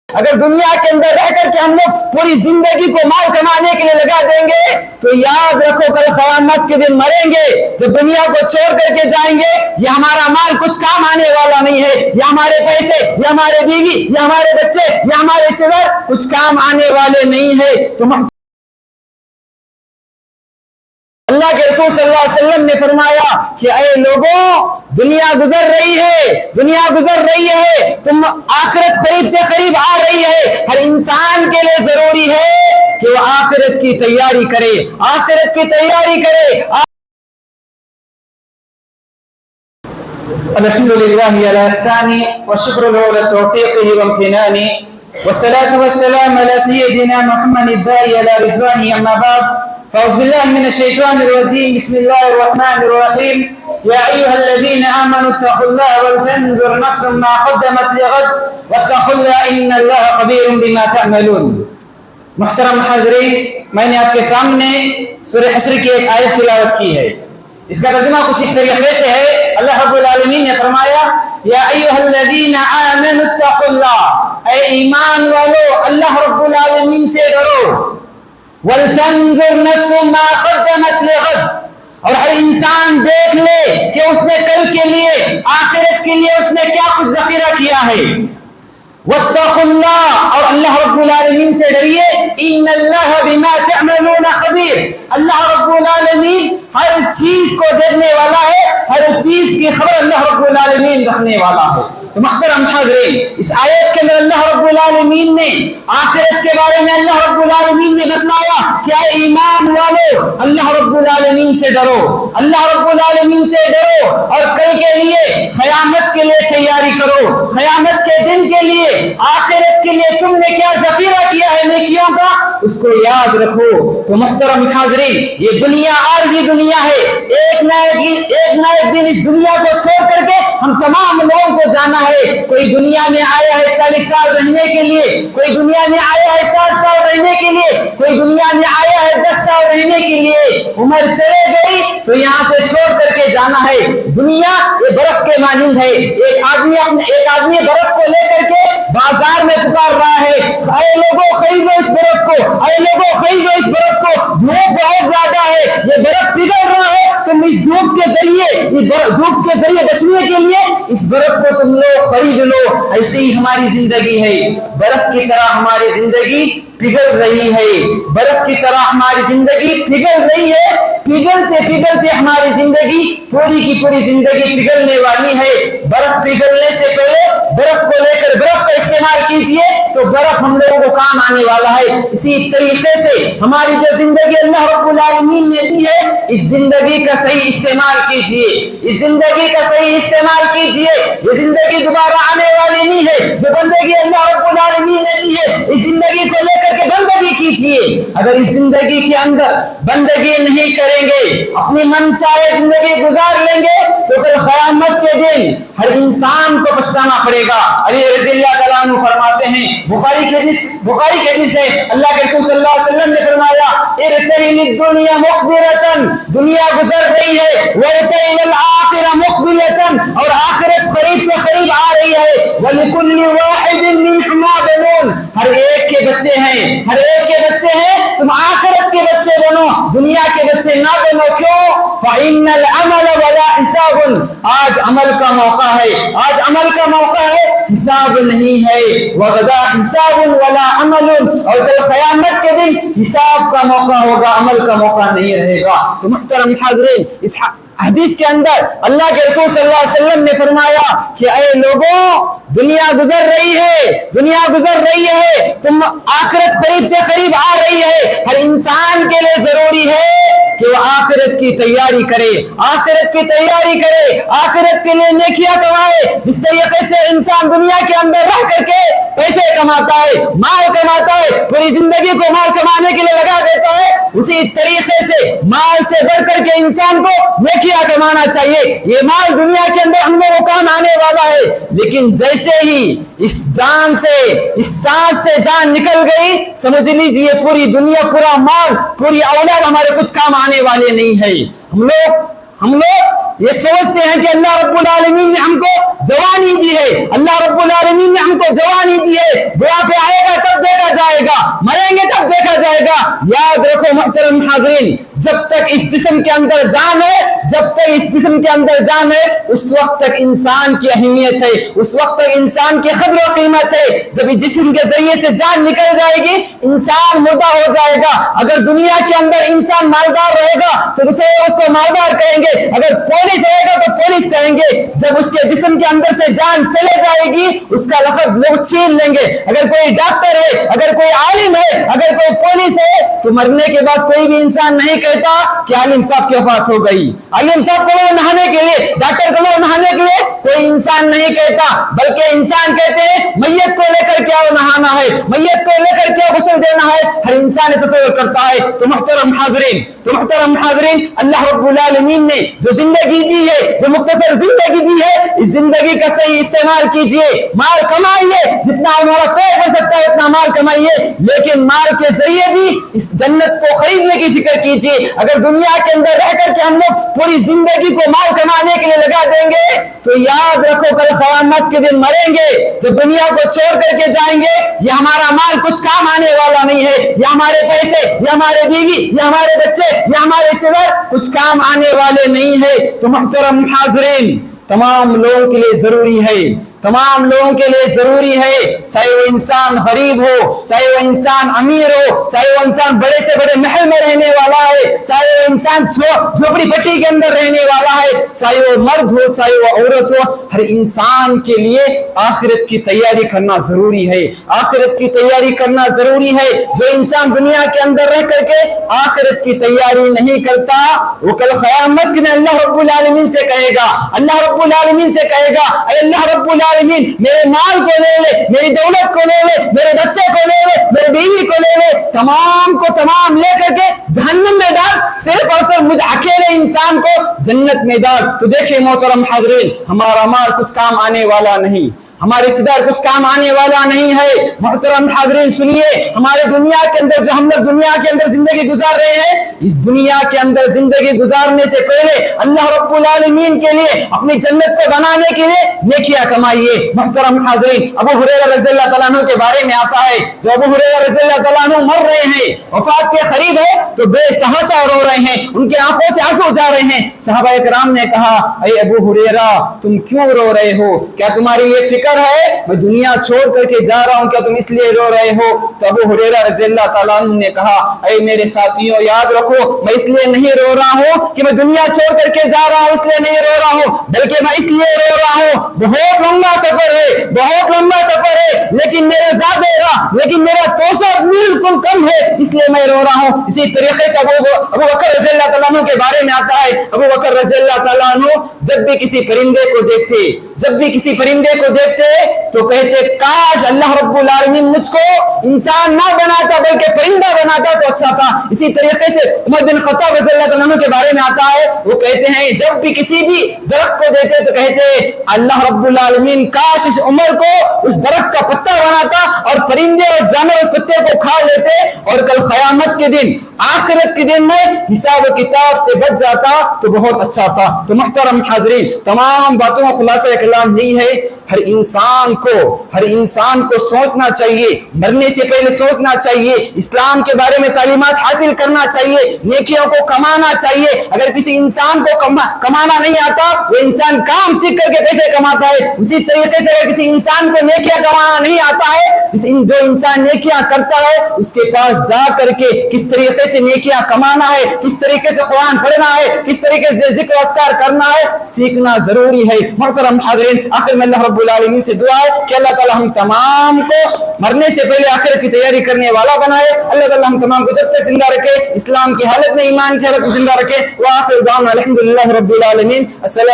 اگر دنیا کے اندر رہ کر کے ہم لوگ پوری زندگی کو مال کمانے کے لیے لگا دیں گے تو یاد رکھو کل قیامت کے دن مریں گے، جب دنیا کو چھوڑ کر کے جائیں گے یہ ہمارا مال کچھ کام آنے والا نہیں ہے، یا ہمارے پیسے یا ہمارے بیوی یا ہمارے بچے یا ہمارے رشتے دار کچھ کام آنے والے نہیں ہے۔ تو اللہ کے رسول صلی اللہ علیہ وسلم نے فرمایا کہ اے لوگوں، دنیا گزر رہی ہے، دنیا گزر رہی ہے، تم آخرت قریب سے قریب آ رہی ہے۔ ہر انسان کے لیے ضروری ہے کہ وہ آخرت کی تیاری کرے، آخرت کی تیاری کرے۔ الحمد للہ علی احسانی والشکر له على توفیقه وامتنانی والصلاة والسلام على سیدنا محمد الداعی علی رضوانہ، اما بعد فاعوذ باللہ من الشیطان الرجیم، بسم اللہ الرحمن الرحیم۔ یا ایہا الذین آمنوا اتقوا اللہ ولتنظر نفس ما قدمت لغد واتقوا اللہ ان اللہ خبیر بما تعملون۔ محترم حاضرین، میں نے آپ کے سامنے سورہ حشر کی ایک آیت تلاوت کی ہے۔ اس کا ترجمہ کچھ اس طریقے سے ہے، اللہ رب العالمین نے فرمایا یا ایھا الذین آمنوا اتقوا اللہ، اے ایمان والو اللہ رب العالمین سے ڈرو، وَلْتَنْظُرْ نَفْسٌ مَا قَدَّمَتْ لِغَدٍ، اور ہر انسان دیکھ لے کہ اس نے کل کے لیے، آخرت کے لیے اس نے کیا کچھ ذخیرہ کیا ہے۔ وَاتَّقُوا اللَّهَ، اور اللہ رب العالمین سے ڈریے، إِنَّ اللَّهَ بِمَا تَعْمَلُونَ خَبِيرٌ، اللہ رب العالمین ہر چیز کو دیکھنے والا ہے، ہر چیز کی خبر اللہ رب العالمین رکھنے والا ہے۔ تو محترم حاضرین، اس آیت کے اندر اللہ رب العالمین نے آخرت کے بارے میں اللہ رب العالمین نے بتلایا کہ اے ایمان والو اللہ رب العالمین سے ڈرو، اللہ رب العالمین سے ڈرو، اور کل کے لیے قیامت کے لیے تیاری کرو، قیامت کے دن کے لیے، آخرت کے لیے تم نے کیا ذخیرہ کیا ہے نیکیوں کا اس کو یاد رکھو۔ تو محترم حاضرین، یہ دنیا عارضی دنیا ہے، ایک نہ ایک دن اس دنیا کو چھوڑ کر کے ہم تمام لوگوں کو جانا ہے۔ کوئی دنیا میں آیا ہے 40 سال رہنے کے لیے، کوئی دنیا میں آیا ہے 60 سال رہنے کے لیے، کوئی دنیا میں آیا ہے 10 سال رہنے کے لیے۔ عمر چلے گئی تو یہاں سے چھوڑ کر کے جانا ہے۔ دنیا یہ برف کے مانند ہے، ایک آدمی برف کو لے کر کے بازار میں پکار رہا ہے، اے لوگوں خریدو اس برف کو، اے لوگوں خریدو اس برف کو، دھوپ بہت زیادہ ہے، یہ برف پگھل رہا ہے، تم اس دھوپ کے ذریعے بچنے کے لیے اس برف کو تم لوگ خرید لو۔ ایسے ہی ہماری زندگی ہے، برف کی طرح ہماری زندگی پگھل رہی ہے، برف کی طرح ہماری زندگی پگھل رہی ہے، پگھلتے ہماری زندگی پوری کی پوری زندگی پگھلنے والی ہے۔ برف پگھلنے سے پہلے برف کو لے کر برف کا استعمال کیجئے تو برف ہم لوگوں کو کام آنے والا ہے۔ اسی طریقے سے ہماری جو زندگی اللہ رب العالمین نے دی ہے، اس زندگی کا صحیح استعمال کیجئے، اس زندگی کا صحیح استعمال کیجئے۔ یہ زندگی دوبارہ آنے والی نہیں ہے، جو بندگی اللہ رب العالمین نے دی ہے اس زندگی کو لے کر کے بندگی کیجئے۔ اگر اس زندگی کے اندر بندگی نہیں کریں گے، اپنی من چاہے زندگی گزار لیں گے تو کل قیامت کے دن ہر انسان کو پچھتانا پڑے گا۔ علی رضی اللہ تعالیٰ عنہ فرماتے ہیں، بخاری کے حدیث ہے، اللہ کے رسول صلی اللہ علیہ وسلم نے فرمایا ارتحل الدنیا مقبلۃ، دنیا گزر رہی ہے، وارتحل الآخرہ مقبلۃ، اور آخرت قریب سے قریب آ رہی ہے، وَلِكُلِّ وَاحِدٍ مِّنْهُمَا بَنُونَ، ہر ایک کے بچے ہیں، ہر ایک کے بچے ہیں، تم آخرت کے بچے بنو، دنیا کے بچے نہ بنو۔ کیوں؟ فَإِنَّ الْعَمَلَ وَلَا حِسَابٌ، آج عمل کا موقع ہے، آج عمل کا موقع ہے، حساب نہیں ہے۔ وَغَدَا حِسَابٌ وَلَا عَمَلٌ، اور کل قیامت کے دن حساب کا موقع ہوگا، عمل کا موقع نہیں رہے گا۔ تو محترم حاضرین، اس حدیث کے اندر اللہ کے رسول صلی اللہ علیہ وسلم نے فرمایا کہ اے لوگوں، دنیا گزر رہی ہے، دنیا گزر رہی ہے، تم آخرت قریب سے قریب آ رہی ہے۔ ہر انسان کے لیے ضروری ہے کہ وہ آخرت کی تیاری کرے، آخرت کی تیاری کرے، آخرت کے لیے نیکیاں کمائے۔ جس طریقے سے انسان دنیا کے اندر رہ کر کے پیسے کماتا ہے، مال کماتا ہے، پوری زندگی کو مال کمانے کے لیے لگا دیتا ہے، اسی طریقے سے مال سے بڑھ کر کے انسان کو نیکیاں کمانا چاہیے۔ یہ مال دنیا کے اندر ہم لوگوں کو کام آنے والا ہے، لیکن جیسے ہی اس جان سے، اس سانس سے جان نکل گئی، سمجھ لیجیے پوری دنیا، پورا مال، پوری اولاد ہمارے کچھ کام آنے والے نہیں ہے۔ ہم لوگ یہ سوچتے ہیں کہ اللہ رب العالمین نے ہم کو جوانی دی ہے، اللہ رب العالمین نے ہم کو جوانی دی ہے، بڑھاپے محترم حاضرین جب تک اس جسم کے اندر جان ہے اس وقت تک انسان کی اہمیت ہے, اس وقت تک انسان کی قدر و قیمت ہے. جب اس جسم کے ذریعے سے جان نکل جائے گی انسان مردہ ہو جائے گا. اگر دنیا کے اندر انسان مالدار رہے گا تو دوسرے اس کو مالدار کہیں گے, اگر پولیس رہے گا تو پولیس کہیں گے. جب اس کے جسم کے اندر سے جان چلے جائے گی اس کا لقب لوگ چھین لیں گے. اگر کوئی ڈاکٹر ہے, اگر کوئی عالم ہے, اگر کوئی پولیس ہے تو مرنے کے بعد کوئی بھی انسان نہیں کہتا کہ عالم صاحب کی وفات ہو گئی. عالم صاحب کو نہانے کے لیے, ڈاکٹر کو نہانے کے لیے کوئی انسان نہیں کہتا, بلکہ انسان کہتے ہیں میت کو لے کر کیا نہانا ہے, میت کو لے کر کیا غسل دینا ہے. ہر انسان تصور کرتا ہے. تو محترم حاضرین اللہ رب العالمین نے جو زندگی دی ہے, جو مختصر زندگی دی ہے, اس زندگی کا صحیح استعمال کیجئے. مال کمائیے, جتنا ہمارا پیٹ بھر سکتا ہے اتنا مال کمائیے, لیکن مال کے ذریعے بھی اس جنت کو خریدنے کی فکر کیجئے. اگر دنیا کے اندر رہ کر کے ہم لوگ پوری زندگی کو مال کمانے کے لیے لگا دیں گے تو یاد رکھو کل قیامت کے دن مریں گے, جب دنیا کو چھوڑ کر کے جائیں گے یہ ہمارا مال کچھ کام آنے والا نہیں ہے, یہ ہمارے پیسے, یہ ہمارے بیوی, یہ ہمارے بچے, یہ ہمارے رشتے دار کچھ کام آنے والے نہیں ہے. تو محترم حاضرین تمام لوگوں کے لیے ضروری ہے, تمام لوگوں کے لیے ضروری ہے, چاہے وہ انسان غریب ہو, چاہے وہ انسان امیر ہو, چاہے وہ انسان بڑے سے بڑے محل میں رہنے والا ہے, چاہے وہ انسان جھوپڑی پٹی کے اندر رہنے والا ہے, چاہے وہ مرد ہو چاہے وہ عورت ہو, ہر انسان کے لیے آخرت کی تیاری کرنا ضروری ہے. آخرت کی تیاری کرنا ضروری ہے. جو انسان دنیا کے اندر رہ کر کے آخرت کی تیاری نہیں کرتا وہ کل قیامت کے دن اللہ رب العالمین سے کہے گا, اللہ رب العالمین سے کہے گا اے اللہ رب العالمین میرے مال کو لے لے, میری دولت کو لے لے, میرے بچے کو لے لے, میری بیوی کو لے لے, تمام کو تمام لے کر کے جہنم میں ڈال, صرف اور صرف مجھ اکیلے انسان کو جنت میں ڈال. تو دیکھیں محترم حاضرین ہمارا مال کچھ کام آنے والا نہیں, ہمارے رشتے دار کچھ کام آنے والا نہیں ہے. محترم حاضرین سنیے, ہمارے دنیا کے اندر جو ہم لوگ دنیا کے اندر زندگی گزار رہے ہیں, اس دنیا کے اندر زندگی گزارنے سے پہلے اللہ رب العالمین کے لیے اپنی جنت کو بنانے کے لیے نیکیاں کمائیے. محترم حاضرین ابو ہریرہ رضی اللہ تعالیٰ عنہ کے بارے میں آتا ہے, جو ابو ہریرہ رضی اللہ تعالیٰ عنہ مر رہے ہیں, وفات کے قریب ہے تو بے تحاشا رو رہے ہیں, ان کی آنکھوں سے آنسو جا رہے ہیں. صحابہ کرام نے کہا اے ابو ہریرہ تم کیوں رو رہے ہو, کیا تمہاری یہ فکر ہے میں دنیا چھوڑ کر کے جا رہا ہوں, کیا تم اس لیے رو رہے ہو؟ تو ابو ہریرہ رضی اللہ تعالیٰ عنہ نے کہا اے میرے ساتھیوں یاد رکھو میں اس لیے نہیں رو رہا ہوں کہ میں دنیا چھوڑ کر کے جا رہا ہوں اس لیے نہیں رو رہا ہوں, بلکہ میں اس لیے رو رہا ہوں بہت لمبا سفر ہے, بہت لمبا سفر ہے, لیکن میرا توشہ بالکل کم ہے اس لیے میں رو رہا ہوں. اسی طریقے سے ابو بکر رضی اللہ تعالیٰ عنہ کے بارے میں آتا ہے, ابو بکر رضی اللہ تعالیٰ عنہ جب بھی کسی پرندے کو دیکھتے تو کہتے کاش اللہ رب العالمین مجھ کو انسان نہ بناتا بلکہ پرندہ بناتا تو اچھا تھا. اسی طریقے سے عمر بن خطاب رضی اللہ تعالیٰ عنہ کے بارے میں آتا ہے, وہ کہتے ہیں جب بھی کسی بھی درخت کو دیتے تو کہتے اللہ رب العالمین کاش اس عمر کو اس درخت کا پتا بناتا اور پرندے اور جانور اس پتے کو کھا لیتے اور کل قیامت کے دن آخرت کے دن میں حساب و کتاب سے بچ جاتا تو بہت اچھا تھا. تو محترم حاضرین تمام باتوں کا خلاصہ کلام یہی ہے, ہر انسان کو سوچنا چاہیے, مرنے سے پہلے سوچنا چاہیے, اسلام کے بارے میں تعلیمات حاصل کرنا چاہیے, نیکیوں کو کمانا چاہیے. اگر کسی انسان کو کمانا نہیں آتا وہ انسان کام سیکھ کر کے پیسے کماتا ہے. اسی طریقے سے اگر کسی انسان کو نیکیاں کمانا نہیں آتا ہے, جو انسان نیکیاں کرتا ہے اس کے پاس جا کر کے کس طریقے سے نیکیاں کمانا ہے, کس طریقے سے قرآن پڑھنا ہے, کس طریقے سے ذکر و اذکار کرنا ہے سیکھنا ضروری ہے. محترم حاضرین آخر میں اللہ رب العالمین سے دعا ہے کہ اللہ تعالی ہم تمام کو مرنے سے پہلے آخرت کی تیاری کرنے والا بنائے. اللہ تعالی ہم تمام کو جب تک زندہ رکھے, اسلام کی حالت میں ایمان کی حالت میں زندہ رکھے. وآخر دعوانا الحمدللہ رب العالمین. السلام